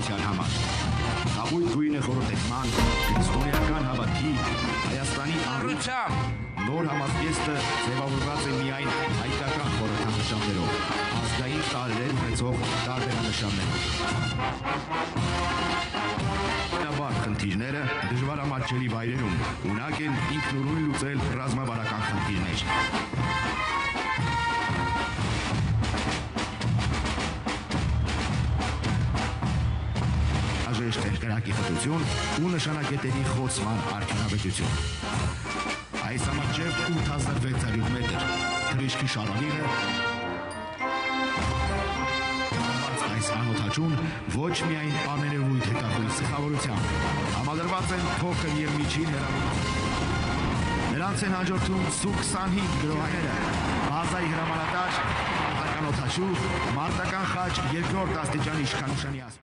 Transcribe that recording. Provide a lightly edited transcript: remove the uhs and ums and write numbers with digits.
ազատության համար։ Կապույտ գույնը խորհրդեցման, քրիստոնեական հավատքի, Հայաստանի առողջության նոր համազգեստը ձևավորված է միայն հայկական խորհրդանշաններով, ազգային տարրեր ունեցող տարբերանշաններով։ Խնդիրները դժվարամատչելի վայրերում ունակ են ինքնուրույն լուծել ռազմավարական խնդիրներ։ Հրաժեշտ կրակի խտություն ու նշանակետերի խոցման արդյունավետություն։ Այս ամաչև 8600 մետր թռիչքի շարավիղը այս անոթաչուն ոչ միայն ամենևույթ հետախույզ սխավորությամբ համադրված են փոքր և միջին հրամանները։ Նրանց են հաջորդում Su-25 գրոհայները, բազայի հրամանատար, մարտական օդաչու, մարտական խաչ երկրորդ աստիճանի իշխանուշանի